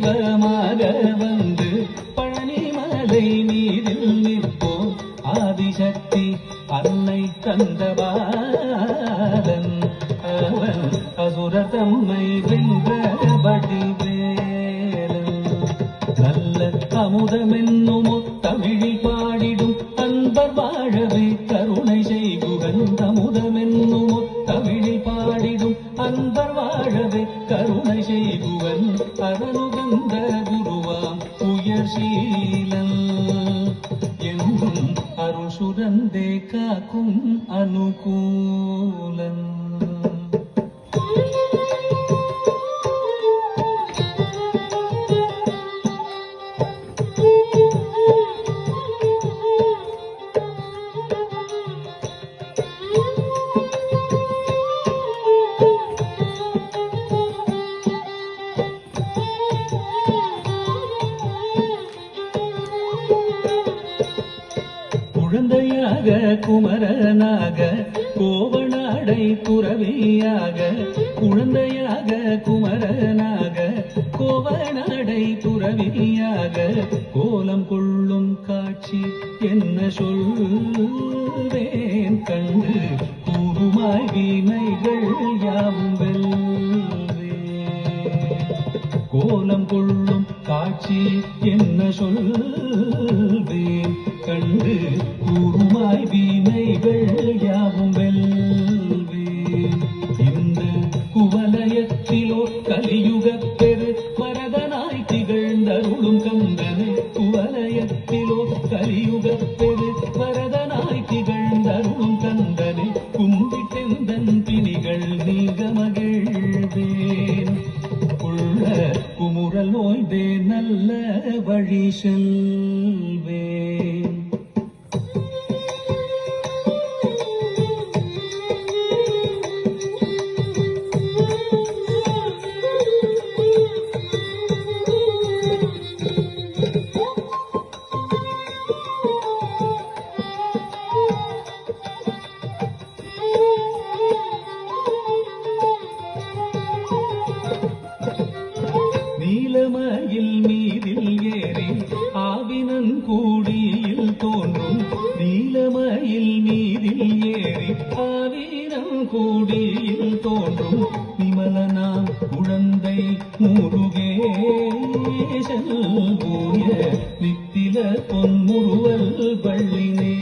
தெய்வமாக வந்து பழனிமலை மீதில் நிற்போம் ஆதிசக்தி அன்னை தந்தபாலன் அவன் அசுரர் தம்மை வென்றபடி வேலன் நல்ல அமுதமென்னும் தமிழில் பாடிடும் அன்பர் வாழவே கருணை செய்குகன் அமுதமென்னும் தமிழில் பாடிடும் அன்பர் வாழவே கருணை செய்குவன் அரணுகந்த குருவாம் உயர் சீலன் என்றும் அருள் சுரந்தே காக்கும் அனுகூலன். குழந்தையாக குமரனாக கோவனாடை துறவியாக குழந்தையாக குமரனாக கோவனாடை துறவியாக கோலம் கொள்ளும் காட்சி என்ன சொல்வேன் கண்டு கூறுமாய் வீணைகள் யாவும் வெல்வே கோலம் கொள்ளும் காட்சி என்ன சொல்வேன் கண்டு கூறுமாய் வீணைகள் யாவும் வெல்வேன். இந்த குவலயத்திலோ கலியுகப் பெரு வரதனாய் திகழ்ந்தருளும் கந்தனை குவலயத்திலோ கலியுகப் பெரு வரதனாய் திகழ்ந்தருளும் கந்தனை கும்பிட்டெந்தன் பிணிகள் நீங்க மகிழ்வேன் உள்ள குமுறல் நோய்தே நல்ல வழி செல்வேன். நீலமயில் மீதில் ஏறி ஆவினங்கூடியில் தோன்றும் நீலமயில் மீதில் ஏறி ஆவினங்கூடியில் தோன்றும் விமலனாம் குழந்தை முருகேசன் பூய நித்தில பொன்முருவல் வள்ளினே